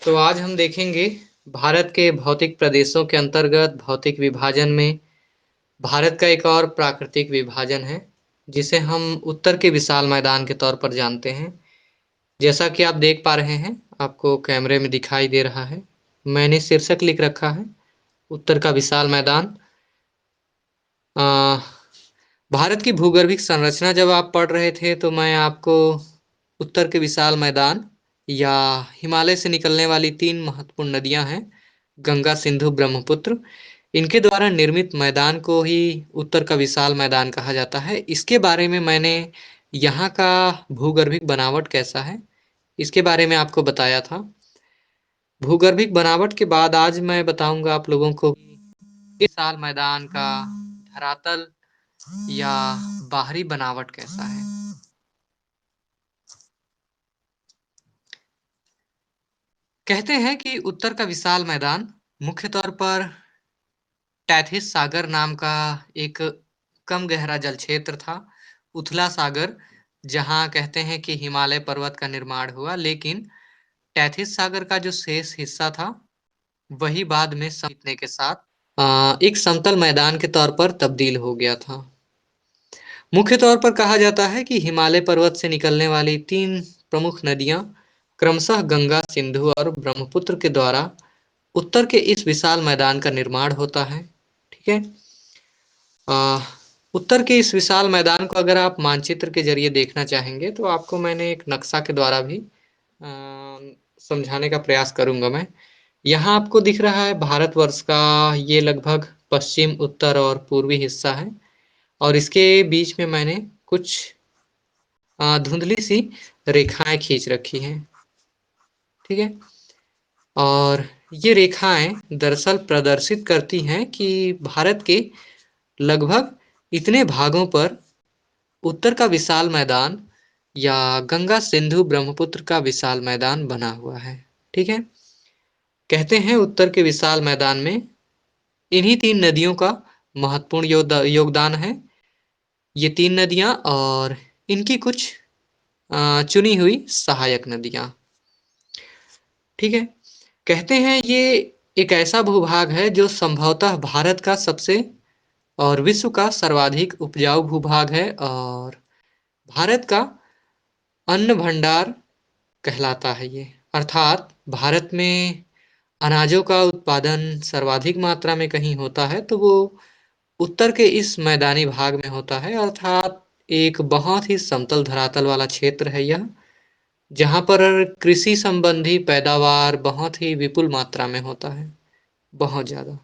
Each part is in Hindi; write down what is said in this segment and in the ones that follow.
तो आज हम देखेंगे भारत के भौतिक प्रदेशों के अंतर्गत भौतिक विभाजन में भारत का एक और प्राकृतिक विभाजन है, जिसे हम उत्तर के विशाल मैदान के तौर पर जानते हैं। जैसा कि आप देख पा रहे हैं, आपको कैमरे में दिखाई दे रहा है। मैंने शीर्षक लिख रखा है उत्तर का विशाल मैदान। आ, भारत की भूगर्भिक संरचना जब आप पढ़ रहे थे तो मैं आपको उत्तर के विशाल मैदान या हिमालय से निकलने वाली तीन महत्वपूर्ण नदियां हैं, गंगा, सिंधु, ब्रह्मपुत्र। इनके द्वारा निर्मित मैदान को ही उत्तर का विशाल मैदान कहा जाता है। इसके बारे में मैंने यहाँ का भूगर्भिक बनावट कैसा है, इसके बारे में आपको बताया था। भूगर्भिक बनावट के बाद आज मैं बताऊंगा आप लोगों को इस विशाल मैदान का धरातल या बाहरी बनावट कैसा है। कहते हैं कि उत्तर का विशाल मैदान मुख्य तौर पर टैथिस सागर नाम का एक कम गहरा जल क्षेत्र था, उथला सागर, जहां कहते हैं कि हिमालय पर्वत का निर्माण हुआ। लेकिन टैथिस सागर का जो शेष हिस्सा था वही बाद में समय के साथ एक समतल मैदान के तौर पर तब्दील हो गया था। मुख्य तौर पर कहा जाता है कि हिमालय पर्वत से निकलने वाली तीन प्रमुख नदियां क्रमशः गंगा, सिंधु और ब्रह्मपुत्र के द्वारा उत्तर के इस विशाल मैदान का निर्माण होता है। ठीक है। आ, उत्तर के इस विशाल मैदान को अगर आप मानचित्र के जरिए देखना चाहेंगे तो आपको मैंने एक नक्शा के द्वारा भी समझाने का प्रयास करूंगा मैं। यहाँ आपको दिख रहा है भारतवर्ष का ये लगभग पश्चिम, उत्तर और पूर्वी हिस्सा है, और इसके बीच में मैंने कुछ धुंधली सी रेखाएं खींच रखी हैं। ठीक है। और ये रेखाएं दरअसल प्रदर्शित करती हैं कि भारत के लगभग इतने भागों पर उत्तर का विशाल मैदान या गंगा, सिंधु, ब्रह्मपुत्र का विशाल मैदान बना हुआ है। ठीक है। कहते हैं उत्तर के विशाल मैदान में इन्हीं तीन नदियों का महत्वपूर्ण योगदान है। ये तीन नदियां और इनकी कुछ चुनी हुई सहायक नदियां। ठीक है। कहते हैं ये एक ऐसा भूभाग है जो संभवतः भारत का सबसे और विश्व का सर्वाधिक उपजाऊ भूभाग है, और भारत का अन्न भंडार कहलाता है ये। अर्थात भारत में अनाजों का उत्पादन सर्वाधिक मात्रा में कहीं होता है तो वो उत्तर के इस मैदानी भाग में होता है। अर्थात एक बहुत ही समतल धरातल वाला क्षेत्र है यह, जहाँ पर कृषि संबंधी पैदावार बहुत ही विपुल मात्रा में होता है, बहुत ज्यादा।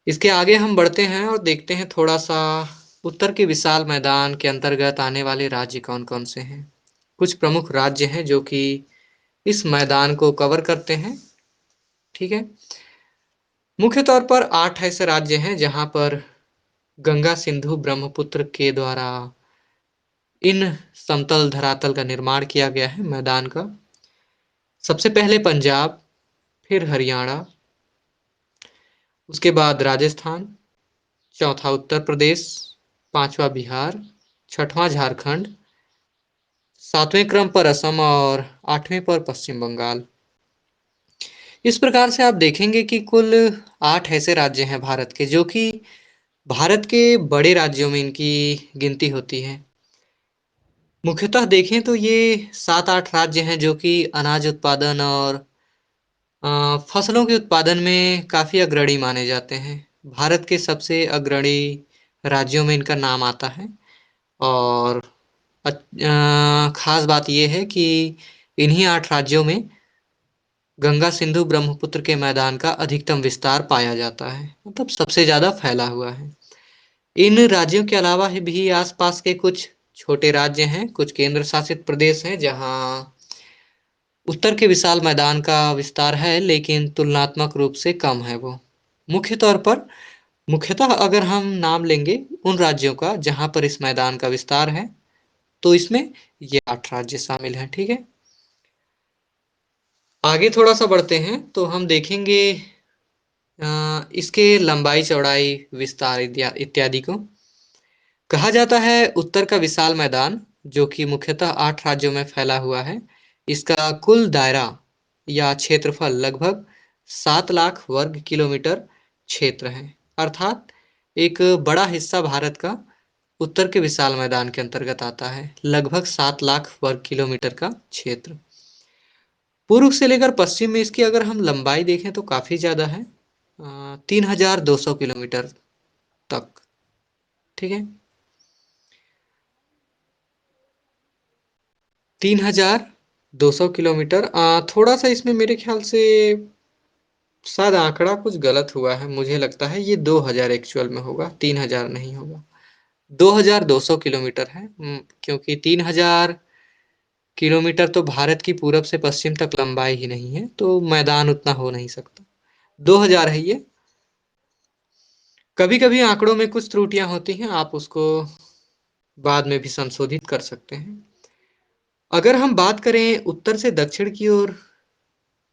इसके आगे हम बढ़ते हैं और देखते हैं थोड़ा सा उत्तर के विशाल मैदान के अंतर्गत आने वाले राज्य कौन कौन से हैं। कुछ प्रमुख राज्य हैं जो कि इस मैदान को कवर करते हैं। ठीक है। मुख्य तौर पर 8 ऐसे राज्य हैं जहां पर गंगा, सिंधु, ब्रह्मपुत्र के द्वारा इन समतल धरातल का निर्माण किया गया है मैदान का। सबसे पहले पंजाब, फिर हरियाणा, उसके बाद राजस्थान, चौथा उत्तर प्रदेश, पांचवा बिहार, छठवां झारखंड, सातवें क्रम पर असम और आठवें पर पश्चिम बंगाल। इस प्रकार से आप देखेंगे कि कुल 8 ऐसे राज्य हैं भारत के, जो कि भारत के बड़े राज्यों में इनकी गिनती होती है। मुख्यतः देखें तो ये 7-8 राज्य हैं जो कि अनाज उत्पादन और फसलों के उत्पादन में काफी अग्रणी माने जाते हैं। भारत के सबसे अग्रणी राज्यों में इनका नाम आता है। और खास बात यह है कि इन्हीं 8 राज्यों में गंगा, सिंधु, ब्रह्मपुत्र के मैदान का अधिकतम विस्तार पाया जाता है, मतलब सबसे ज्यादा फैला हुआ है। इन राज्यों के अलावा भी आसपास के कुछ छोटे राज्य हैं, कुछ केंद्र शासित प्रदेश हैं जहां उत्तर के विशाल मैदान का विस्तार है, लेकिन तुलनात्मक रूप से कम है वो। मुख्य तौर पर मुख्यतः अगर हम नाम लेंगे उन राज्यों का जहां पर इस मैदान का विस्तार है, तो इसमें ये 8 राज्य शामिल हैं। ठीक है। आगे थोड़ा सा बढ़ते हैं तो हम देखेंगे इसके लंबाई, चौड़ाई, विस्तार इत्यादि को। कहा जाता है उत्तर का विशाल मैदान, जो कि मुख्यतः 8 राज्यों में फैला हुआ है, इसका कुल दायरा या क्षेत्रफल लगभग 7 लाख वर्ग किलोमीटर क्षेत्र है। अर्थात एक बड़ा हिस्सा भारत का उत्तर के विशाल मैदान के अंतर्गत आता है। लगभग 7 लाख वर्ग किलोमीटर का क्षेत्र। पूर्व से लेकर पश्चिम में इसकी अगर हम लंबाई देखें तो काफी ज्यादा है, 3200 किलोमीटर तक। ठीक है, 3200 किलोमीटर। थोड़ा सा इसमें मेरे ख्याल से शायद आंकड़ा कुछ गलत हुआ है, मुझे लगता है ये 2000 एक्चुअल में होगा, 3000 नहीं होगा। 2200 किलोमीटर है, क्योंकि 3000 किलोमीटर तो भारत की पूरब से पश्चिम तक लंबाई ही नहीं है, तो मैदान उतना हो नहीं सकता। 2000 है ये। कभी कभी आंकड़ों में कुछ त्रुटियां होती हैं, आप उसको बाद में भी संशोधित कर सकते हैं। अगर हम बात करें उत्तर से दक्षिण की ओर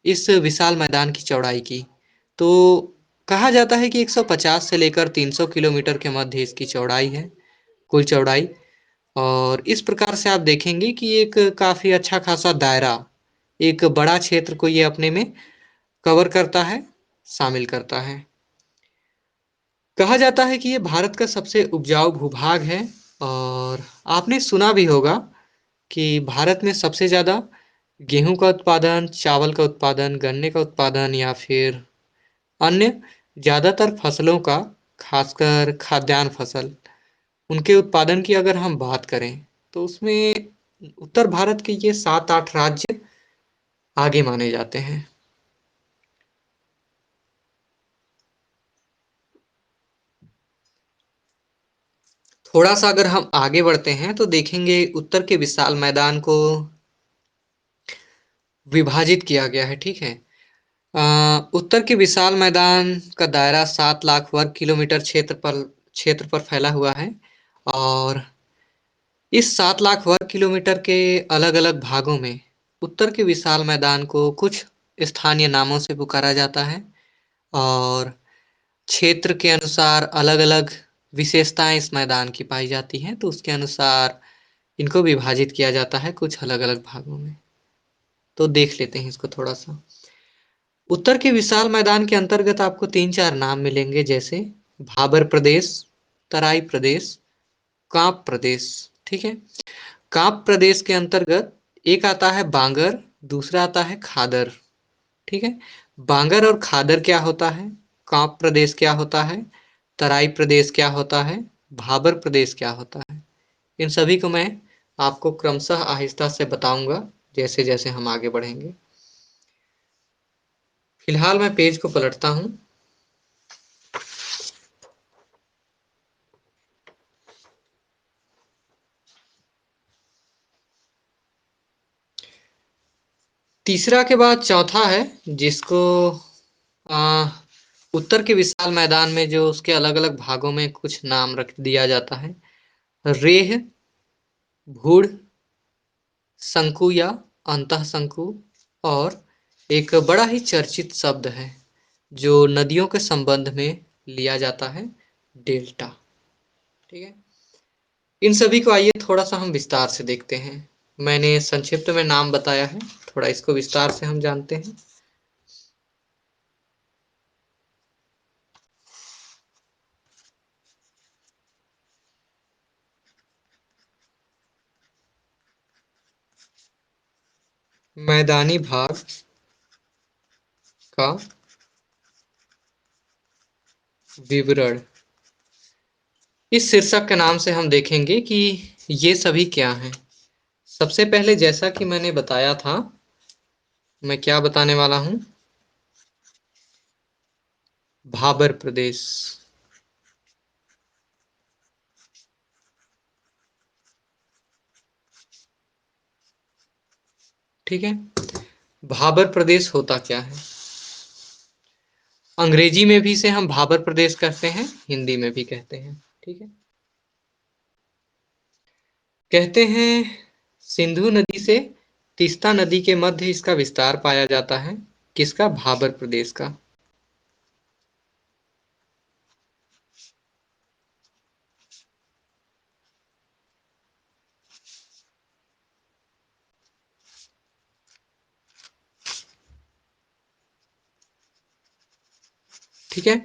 इस विशाल मैदान की चौड़ाई की, तो कहा जाता है कि 150 से लेकर 300 किलोमीटर के मध्य इसकी चौड़ाई है, कुल चौड़ाई। और इस प्रकार से आप देखेंगे कि एक काफी अच्छा खासा दायरा, एक बड़ा क्षेत्र को ये अपने में कवर करता है, शामिल करता है। कहा जाता है कि ये भारत का सबसे उपजाऊ भूभाग है। और आपने सुना भी होगा कि भारत में सबसे ज्यादा गेहूं का उत्पादन, चावल का उत्पादन, गन्ने का उत्पादन या फिर अन्य ज्यादातर फसलों का, खासकर खाद्यान्न फसल, उनके उत्पादन की अगर हम बात करें तो उसमें उत्तर भारत के ये 7-8 राज्य आगे माने जाते हैं। थोड़ा सा अगर हम आगे बढ़ते हैं तो देखेंगे उत्तर के विशाल मैदान को विभाजित किया गया है। ठीक है, उत्तर के विशाल मैदान का दायरा 7 लाख वर्ग किलोमीटर क्षेत्र पर फैला हुआ है। और इस 7 लाख वर्ग किलोमीटर के अलग अलग भागों में उत्तर के विशाल मैदान को कुछ स्थानीय नामों से पुकारा जाता है। और क्षेत्र के अनुसार अलग अलग विशेषताएं इस मैदान की पाई जाती हैं, तो उसके अनुसार इनको विभाजित किया जाता है कुछ अलग अलग भागों में। तो देख लेते हैं इसको थोड़ा सा। उत्तर के विशाल मैदान के अंतर्गत आपको 3-4 नाम मिलेंगे, जैसे भाबर प्रदेश, तराई प्रदेश, कांप प्रदेश। ठीक है, कांप प्रदेश के अंतर्गत एक आता है बांगर, दूसरा आता है खादर। ठीक है, बांगर और खादर क्या होता है, कांप प्रदेश क्या होता है, तराई प्रदेश क्या होता है, भाबर प्रदेश क्या होता है, इन सभी को मैं आपको क्रमशः आहिस्ता से बताऊंगा जैसे जैसे हम आगे बढ़ेंगे। फिलहाल मैं पेज को पलटता हूं। तीसरा के बाद चौथा है, जिसको आ, उत्तर के विशाल मैदान में जो उसके अलग अलग भागों में कुछ नाम रख दिया जाता है। रेह, भूड़, शंकु या अंतः शंकु, और एक बड़ा ही चर्चित शब्द है जो नदियों के संबंध में लिया जाता है, डेल्टा। ठीक है, इन सभी को आइए थोड़ा सा हम विस्तार से देखते हैं। मैंने संक्षिप्त में नाम बताया है, थोड़ा इसको विस्तार से हम जानते हैं। मैदानी भाग का विवरण, इस शीर्षक के नाम से हम देखेंगे कि ये सभी क्या हैं। सबसे पहले जैसा कि मैंने बताया था, मैं क्या बताने वाला हूं, भाबर प्रदेश। ठीक है, भाबर प्रदेश होता क्या है। अंग्रेजी में भी इसे हम भाबर प्रदेश कहते हैं, हिंदी में भी कहते हैं। ठीक है, कहते हैं सिंधु नदी से तीस्ता नदी के मध्य इसका विस्तार पाया जाता है। किसका, भाबर प्रदेश का। ठीक है।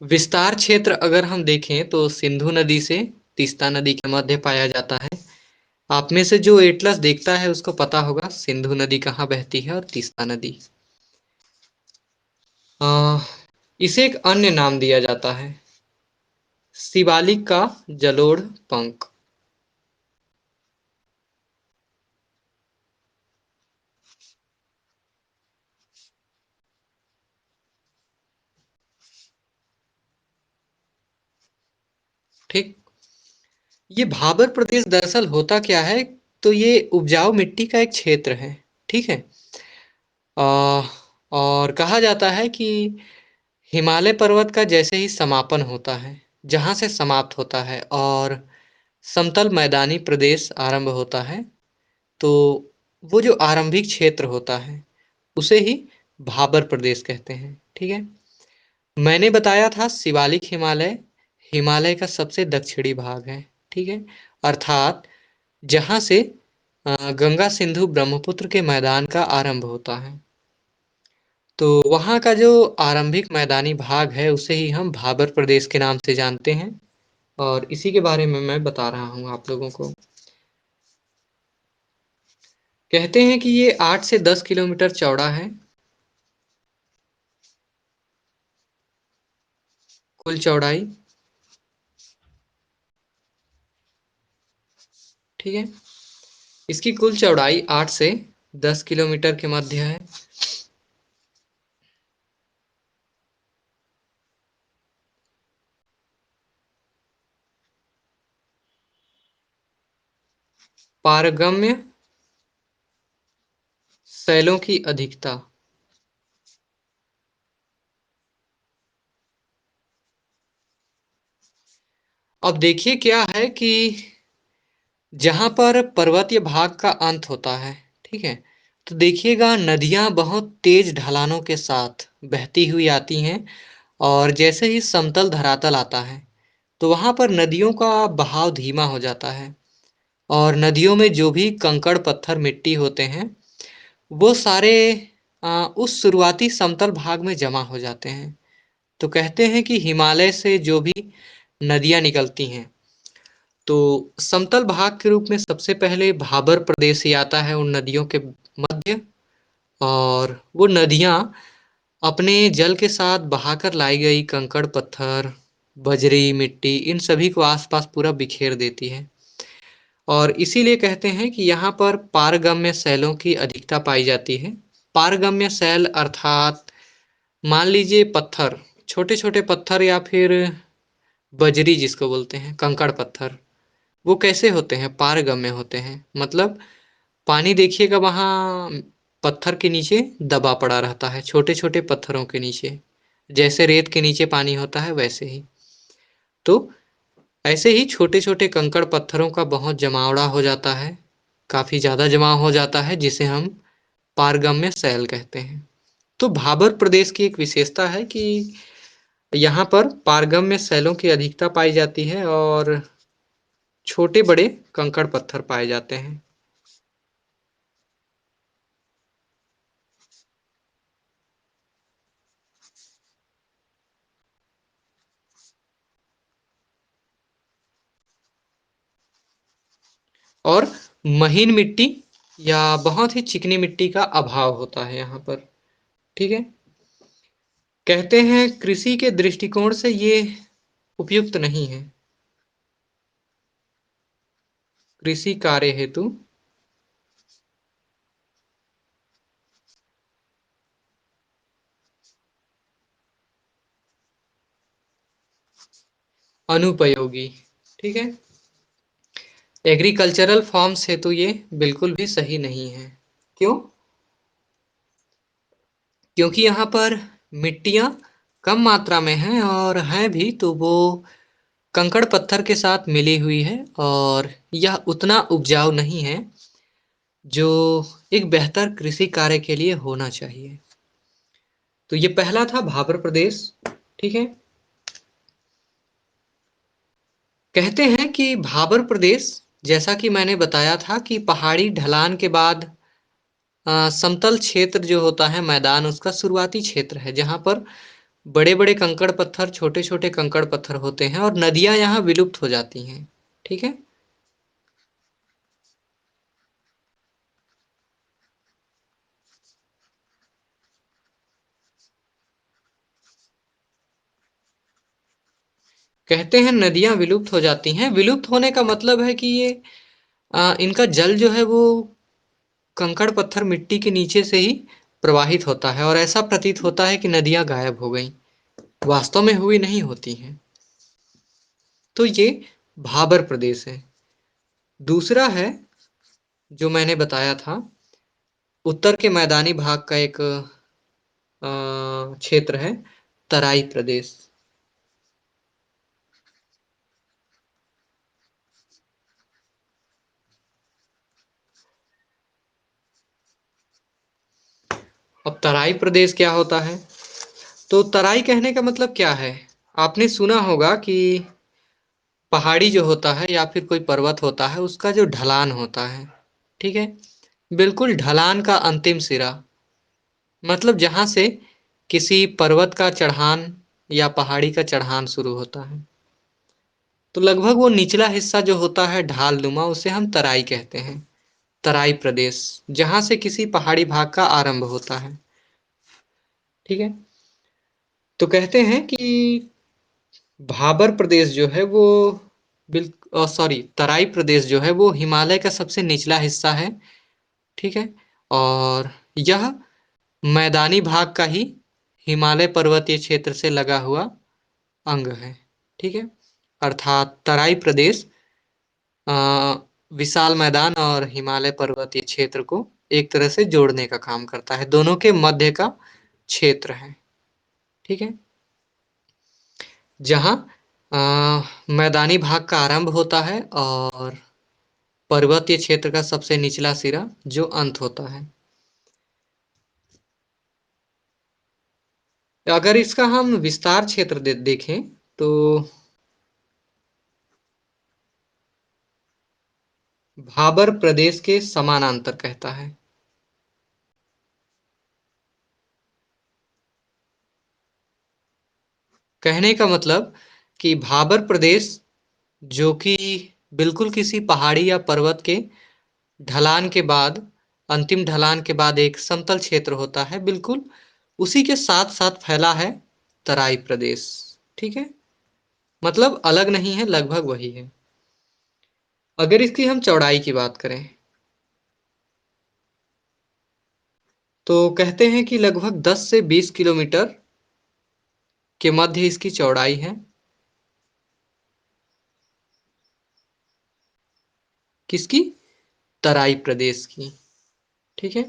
विस्तार क्षेत्र अगर हम देखें तो सिंधु नदी से तीस्ता नदी के मध्य पाया जाता है। आप में से जो एटलस देखता है उसको पता होगा सिंधु नदी कहाँ बहती है और तीस्ता नदी। अ, इसे एक अन्य नाम दिया जाता है, शिवालिक का जलोढ़ पंख। ठीक। ये भाबर प्रदेश दरअसल होता क्या है, तो ये उपजाऊ मिट्टी का एक क्षेत्र है। ठीक है। अ, और कहा जाता है कि हिमालय पर्वत का जैसे ही समापन होता है, जहाँ से समाप्त होता है और समतल मैदानी प्रदेश आरंभ होता है, तो वो जो आरंभिक क्षेत्र होता है उसे ही भाबर प्रदेश कहते हैं। ठीक है। मैंने बताया था शिवालिक हिमालय हिमालय का सबसे दक्षिणी भाग है। ठीक है। अर्थात जहाँ से गंगा सिंधु ब्रह्मपुत्र के मैदान का आरंभ होता है, तो वहाँ का जो आरंभिक मैदानी भाग है उसे ही हम भाबर प्रदेश के नाम से जानते हैं। और इसी के बारे में मैं बता रहा हूँ आप लोगों को। कहते हैं कि ये 8 से 10 किलोमीटर चौड़ा है, कुल चौड़ाई। ठीक है। इसकी कुल चौड़ाई 8 से 10 किलोमीटर के मध्य है। पारगम्य शैलों की अधिकता। अब देखिए क्या है कि जहां पर पर्वतीय भाग का अंत होता है, ठीक है, तो देखिएगा नदियां बहुत तेज ढलानों के साथ बहती हुई आती हैं। और जैसे ही समतल धरातल आता है तो वहां पर नदियों का बहाव धीमा हो जाता है और नदियों में जो भी कंकड़ पत्थर मिट्टी होते हैं वो सारे उस शुरुआती समतल भाग में जमा हो जाते हैं। तो कहते हैं कि हिमालय से जो भी नदियां निकलती हैं तो समतल भाग के रूप में सबसे पहले भाबर प्रदेश ही आता है उन नदियों के मध्य। और वो नदियां अपने जल के साथ बहाकर लाई गई कंकड़ पत्थर, बजरी, मिट्टी, इन सभी को आसपास पूरा बिखेर देती है। और इसीलिए कहते हैं कि यहाँ पर पारगम्य शैलों की अधिकता पाई जाती है। पारगम्य शैल अर्थात मान लीजिए पत्थर, छोटे छोटे पत्थर या फिर बजरी जिसको बोलते हैं, कंकड़ पत्थर, वो कैसे होते हैं? पारगम्य होते हैं। मतलब पानी देखिएगा वहाँ पत्थर के नीचे दबा पड़ा रहता है, छोटे छोटे पत्थरों के नीचे, जैसे रेत के नीचे पानी होता है वैसे ही। तो ऐसे ही छोटे छोटे कंकड़ पत्थरों का बहुत जमावड़ा हो जाता है, काफी ज्यादा जमाव हो जाता है, जिसे हम पारगम्य शैल कहते हैं। तो भाबर प्रदेश की एक विशेषता है कि यहाँ पर पारगम्य शैलों की अधिकता पाई जाती है और छोटे बड़े कंकड़ पत्थर पाए जाते हैं। और महीन मिट्टी या बहुत ही चिकनी मिट्टी का अभाव होता है यहाँ पर। ठीक है। कहते हैं कृषि के दृष्टिकोण से ये उपयुक्त नहीं है, कृषि कार्य हेतु अनुपयोगी। ठीक है। एग्रीकल्चरल फॉर्म्स हेतु ये बिल्कुल भी सही नहीं है। क्यों? क्योंकि यहाँ पर मिट्टियाँ कम मात्रा में हैं और हैं भी तो वो कंकड़ पत्थर के साथ मिली हुई है और यह उतना उपजाऊ नहीं है जो एक बेहतर कृषि कार्य के लिए होना चाहिए। तो ये पहला था भाबर प्रदेश। ठीक है। कहते हैं कि भाबर प्रदेश, जैसा कि मैंने बताया था कि पहाड़ी ढलान के बाद समतल क्षेत्र जो होता है मैदान, उसका शुरुआती क्षेत्र है जहाँ पर बड़े-बड़े कंकड़ पत्थर, छोटे-छोटे कंकड़ पत्थर होते हैं और नदियाँ यहाँ विलुप्त हो जाती हैं। ठीक है? कहते हैं नदियाँ विलुप्त हो जाती हैं। विलुप्त होने का मतलब है कि ये इनका जल जो है वो कंकड़ पत्थर मिट्टी के नीचे से ही प्रवाहित होता है और ऐसा प्रतीत होता है कि नदियाँ गायब हो गईं। वास्तव में हुई नहीं होती हैं। तो ये भाबर प्रदेश है। दूसरा है जो मैंने बताया था उत्तर के मैदानी भाग का एक क्षेत्र है तराई प्रदेश। अब तराई प्रदेश क्या होता है? तो तराई कहने का मतलब क्या है? आपने सुना होगा कि पहाड़ी जो होता है या फिर कोई पर्वत होता है उसका जो ढलान होता है, ठीक है? बिल्कुल ढलान का अंतिम सिरा, मतलब जहां से किसी पर्वत का चढ़ान या पहाड़ी का चढ़ान शुरू होता है, तो लगभग वो निचला हिस्सा जो होता है ढालनुमा उसे हम तराई कहते हैं। तराई प्रदेश, जहां से किसी पहाड़ी भाग का आरंभ होता है। ठीक है? तो कहते हैं कि भाबर प्रदेश जो है वो सॉरी तराई प्रदेश जो है वो हिमालय का सबसे निचला हिस्सा है। ठीक है? और यह मैदानी भाग का ही हिमालय पर्वतीय क्षेत्र से लगा हुआ अंग है। ठीक है? अर्थात तराई प्रदेश अ, विशाल मैदान और हिमालय पर्वतीय क्षेत्र को एक तरह से जोड़ने का काम करता है। दोनों के मध्य का क्षेत्र है। ठीक है? जहाँ मैदानी भाग का आरंभ होता है और पर्वतीय क्षेत्र का सबसे निचला सिरा जो अंत होता है। अगर इसका हम विस्तार क्षेत्र देखें तो भाबर प्रदेश के समानांतर कहता है। कहने का मतलब कि भाबर प्रदेश जो कि बिल्कुल किसी पहाड़ी या पर्वत के ढलान के बाद, अंतिम ढलान के बाद एक समतल क्षेत्र होता है, बिल्कुल उसी के साथ साथ फैला है तराई प्रदेश। ठीक है? मतलब अलग नहीं है, लगभग वही है। अगर इसकी हम चौड़ाई की बात करें तो कहते हैं कि लगभग 10 से 20 किलोमीटर के मध्य इसकी चौड़ाई है। किसकी? तराई प्रदेश की। ठीक है?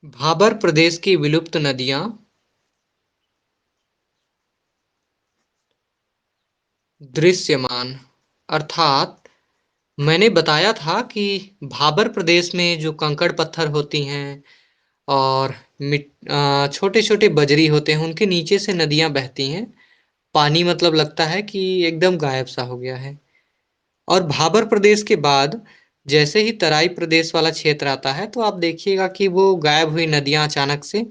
भाबर प्रदेश की विलुप्त नदियां दृश्यमान, अर्थात मैंने बताया था कि भाबर प्रदेश में जो कंकड़ पत्थर होती हैं और छोटे छोटे बजरी होते हैं उनके नीचे से नदियां बहती हैं। पानी मतलब लगता है कि एकदम गायब सा हो गया है। और भाबर प्रदेश के बाद जैसे ही तराई प्रदेश वाला क्षेत्र आता है तो आप देखिएगा कि वो गायब हुई नदियां अचानक से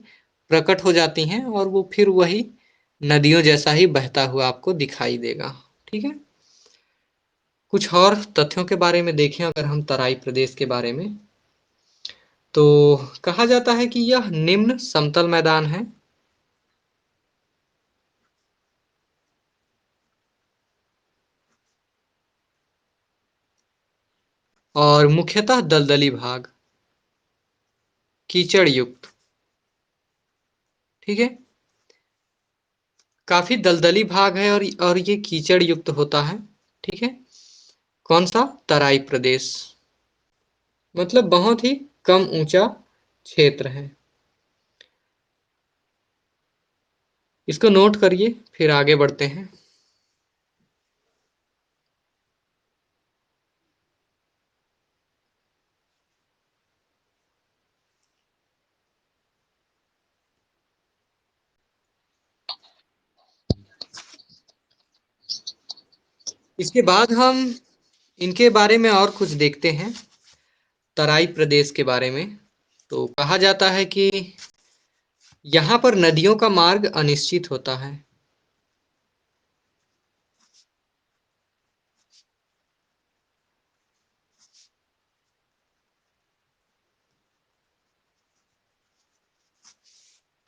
प्रकट हो जाती हैं और वो फिर वही नदियों जैसा ही बहता हुआ आपको दिखाई देगा। ठीक है? कुछ और तथ्यों के बारे में देखें अगर हम तराई प्रदेश के बारे में, तो कहा जाता है कि यह निम्न समतल मैदान है और मुख्यतः दलदली भाग, कीचड़ युक्त। ठीक है? काफी दलदली भाग है और ये कीचड़ युक्त होता है। ठीक है? कौन सा? तराई प्रदेश। मतलब बहुत ही कम ऊंचा क्षेत्र है। इसको नोट करिए, फिर आगे बढ़ते हैं। इसके बाद हम इनके बारे में और कुछ देखते हैं, तराई प्रदेश के बारे में। तो कहा जाता है कि यहाँ पर नदियों का मार्ग अनिश्चित होता है।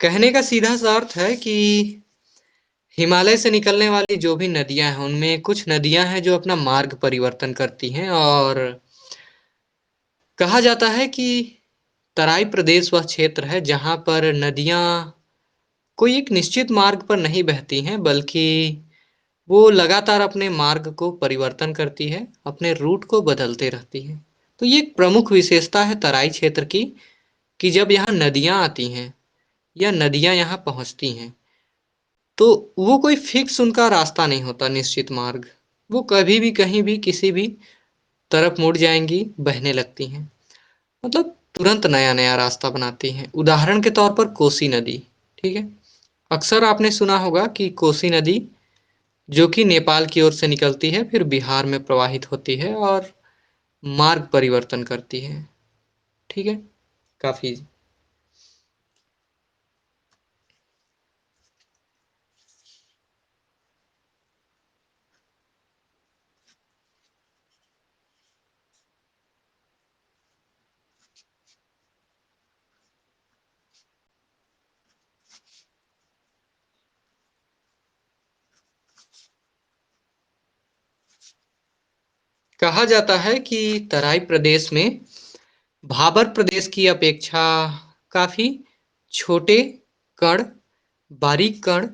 कहने का सीधा सा अर्थ है कि हिमालय से निकलने वाली जो भी नदियां हैं, उनमें कुछ नदियां हैं जो अपना मार्ग परिवर्तन करती हैं, और कहा जाता है कि तराई प्रदेश वह क्षेत्र है जहां पर नदियां कोई एक निश्चित मार्ग पर नहीं बहती हैं, बल्कि वो लगातार अपने मार्ग को परिवर्तन करती है, अपने रूट को बदलते रहती है। तो ये एक प्रमुख विशेषता है तराई क्षेत्र की, कि जब यहाँ नदियां आती हैं या नदियां यहाँ पहुंचती हैं, तो वो कोई फिक्स उनका रास्ता नहीं होता, निश्चित मार्ग। वो कभी भी कहीं भी किसी भी तरफ मुड़ जाएंगी, बहने लगती हैं, मतलब तुरंत नया नया रास्ता बनाती हैं। उदाहरण के तौर पर कोसी नदी, ठीक है। अक्सर आपने सुना होगा कि कोसी नदी, जो कि नेपाल की ओर से निकलती है, फिर बिहार में प्रवाहित होती है और मार्ग परिवर्तन करती है, ठीक है। काफी। कहा जाता है कि तराई प्रदेश में भाबर प्रदेश की अपेक्षा काफी छोटे कण, बारीक कण,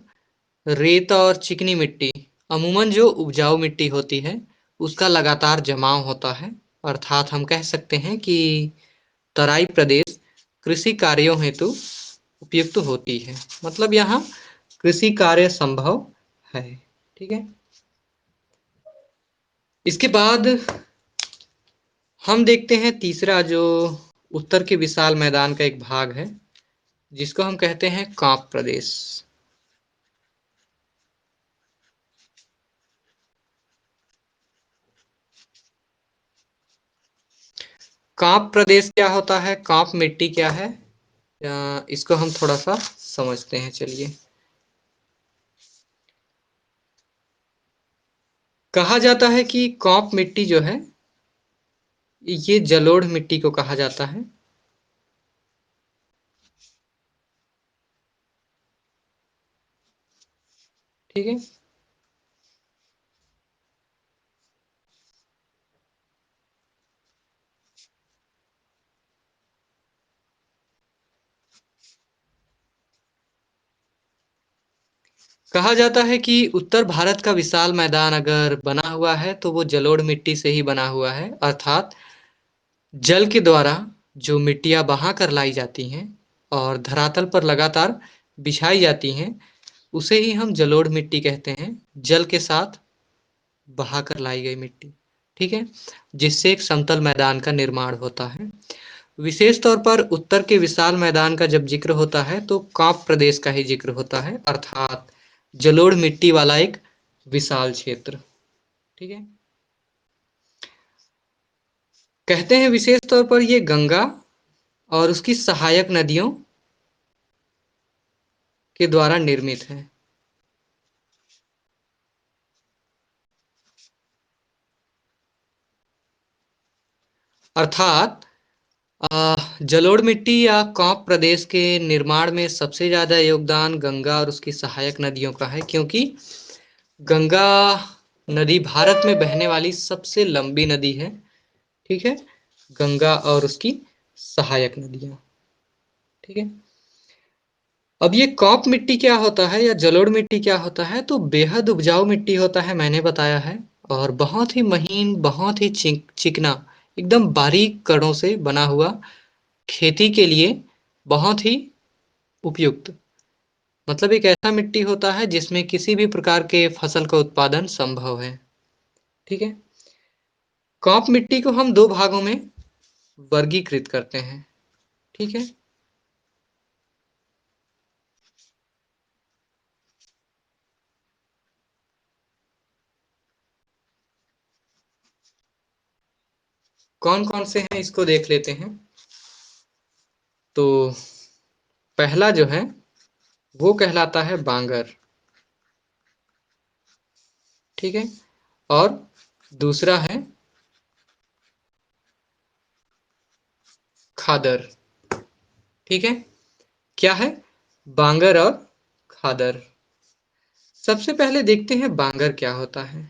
रेत और चिकनी मिट्टी, अमूमन जो उपजाऊ मिट्टी होती है, उसका लगातार जमाव होता है। अर्थात हम कह सकते हैं कि तराई प्रदेश कृषि कार्यों हेतु उपयुक्त होती है। मतलब यहाँ कृषि कार्य संभव है, ठीक है। इसके बाद हम देखते हैं तीसरा, जो उत्तर के विशाल मैदान का एक भाग है, जिसको हम कहते हैं कांप प्रदेश। कांप प्रदेश क्या होता है, कांप मिट्टी क्या है, इसको हम थोड़ा सा समझते हैं, चलिए। कहा जाता है कि कांप मिट्टी जो है, ये जलोढ़ मिट्टी को कहा जाता है। ठीक है। कहा जाता है कि उत्तर भारत का विशाल मैदान अगर बना हुआ है, तो वो जलोढ़ मिट्टी से ही बना हुआ है। अर्थात जल के द्वारा जो मिट्टियां बहा कर लाई जाती हैं और धरातल पर लगातार बिछाई जाती हैं, उसे ही हम जलोढ़ मिट्टी कहते हैं। जल के साथ बहा कर लाई गई मिट्टी, ठीक है, जिससे एक समतल मैदान का निर्माण होता है। विशेष तौर पर उत्तर के विशाल मैदान का जब जिक्र होता है, तो कांप प्रदेश का ही जिक्र होता है, अर्थात जलोढ़ मिट्टी वाला एक विशाल क्षेत्र, ठीक है। कहते हैं विशेष तौर पर ये गंगा और उसकी सहायक नदियों के द्वारा निर्मित है। अर्थात जलोढ़ मिट्टी या कांप प्रदेश के निर्माण में सबसे ज्यादा योगदान गंगा और उसकी सहायक नदियों का है, क्योंकि गंगा नदी भारत में बहने वाली सबसे लंबी नदी है, ठीक है। गंगा और उसकी सहायक नदियां, ठीक है। अब ये कॉप मिट्टी क्या होता है या जलोढ़ मिट्टी क्या होता है, तो बेहद उपजाऊ मिट्टी होता है, मैंने बताया है। और बहुत ही महीन, बहुत ही चिकना, एकदम बारीक कणों से बना हुआ, खेती के लिए बहुत ही उपयुक्त। मतलब एक ऐसा मिट्टी होता है जिसमें किसी भी प्रकार के फसल का उत्पादन संभव है, ठीक है। कॉप मिट्टी को हम दो भागों में वर्गीकृत करते हैं, ठीक है। कौन कौन से हैं इसको देख लेते हैं। तो पहला जो है वो कहलाता है बांगर, ठीक है। और दूसरा है खादर, ठीक है। क्या है? बांगर और खादर। सबसे पहले देखते हैं बांगर क्या होता है।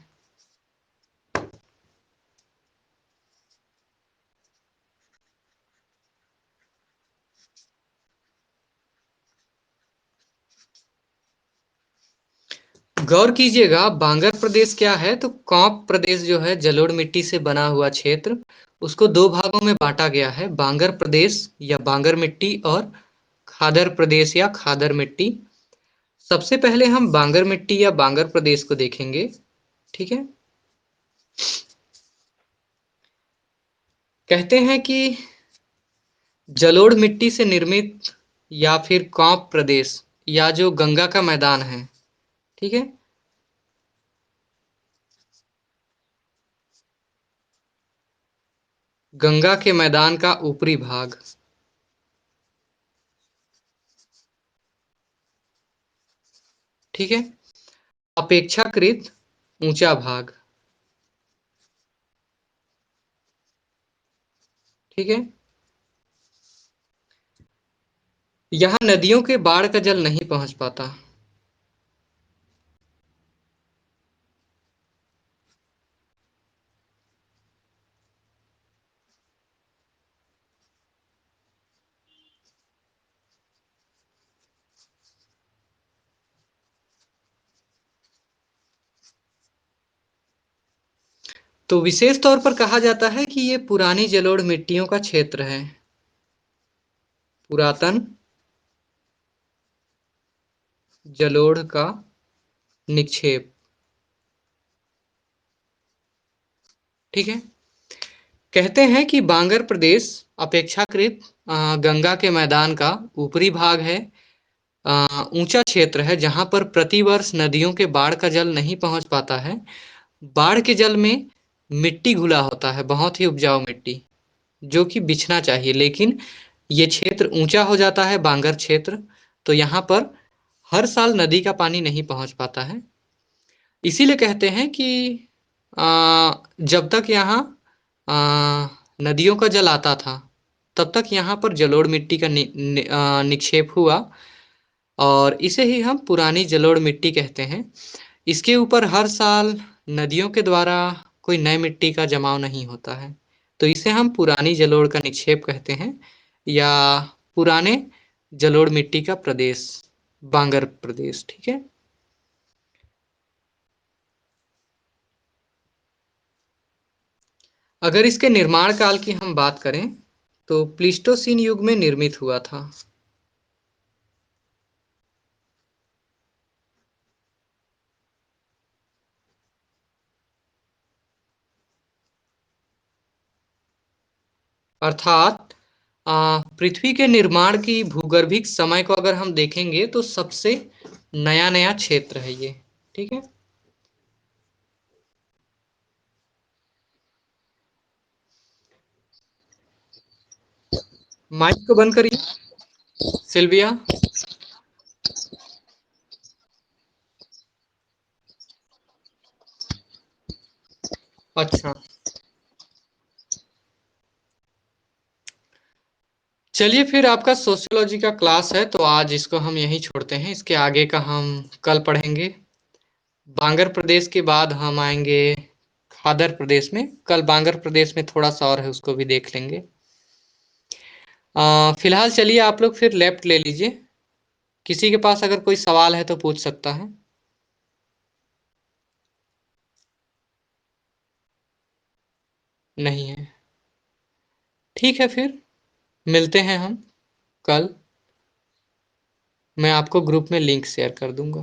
गौर कीजिएगा, बांगर प्रदेश क्या है, तो कौप प्रदेश जो है जलोढ़ मिट्टी से बना हुआ क्षेत्र, उसको दो भागों में बांटा गया है, बांगर प्रदेश या बांगर मिट्टी और खादर प्रदेश या खादर मिट्टी। सबसे पहले हम बांगर मिट्टी या बांगर प्रदेश को देखेंगे, ठीक है। कहते हैं कि जलोढ़ मिट्टी से निर्मित या फिर कौप प्रदेश या जो गंगा का मैदान है, ठीक है, गंगा के मैदान का ऊपरी भाग, ठीक है, अपेक्षाकृत ऊंचा भाग, ठीक है। यहाँ नदियों के बाढ़ का जल नहीं पहुंच पाता। तो विशेष तौर पर कहा जाता है कि ये पुरानी जलोढ़ मिट्टियों का क्षेत्र है, पुरातन जलोढ़ का निक्षेप, ठीक है। कहते हैं कि बांगर प्रदेश अपेक्षाकृत गंगा के मैदान का ऊपरी भाग है, ऊंचा क्षेत्र है जहां पर प्रतिवर्ष नदियों के बाढ़ का जल नहीं पहुंच पाता है। बाढ़ के जल में मिट्टी घुला होता है, बहुत ही उपजाऊ मिट्टी, जो कि बिछना चाहिए, लेकिन ये क्षेत्र ऊंचा हो जाता है, बांगर क्षेत्र, तो यहाँ पर हर साल नदी का पानी नहीं पहुंच पाता है। इसीलिए कहते हैं कि जब तक यहाँ नदियों का जल आता था, तब तक यहाँ पर जलोढ़ मिट्टी का निक्षेप हुआ, और इसे ही हम पुरानी जलोढ़ मिट्टी कहते हैं। इसके ऊपर हर साल नदियों के द्वारा कोई नई मिट्टी का जमाव नहीं होता है, तो इसे हम पुरानी जलोढ़ का निक्षेप कहते हैं, या पुराने जलोढ़ मिट्टी का प्रदेश, बांगर प्रदेश, ठीक है। अगर इसके निर्माण काल की हम बात करें तो प्लीस्टोसीन युग में निर्मित हुआ था। अर्थात पृथ्वी के निर्माण की भूगर्भिक समय को अगर हम देखेंगे तो सबसे नया नया क्षेत्र है ये, ठीक है। माइक को बंद करिए सिल्विया। अच्छा, चलिए फिर, आपका सोशियोलॉजी का क्लास है तो आज इसको हम यहीं छोड़ते हैं, इसके आगे का हम कल पढ़ेंगे। बांगर प्रदेश के बाद हम आएंगे खादर प्रदेश में। कल बांगर प्रदेश में थोड़ा सा और है, उसको भी देख लेंगे। फिलहाल चलिए आप लोग फिर लेफ्ट ले लीजिए। किसी के पास अगर कोई सवाल है तो पूछ सकता है। नहीं है? ठीक है, फिर मिलते हैं हम कल। मैं आपको ग्रुप में लिंक शेयर कर दूंगा।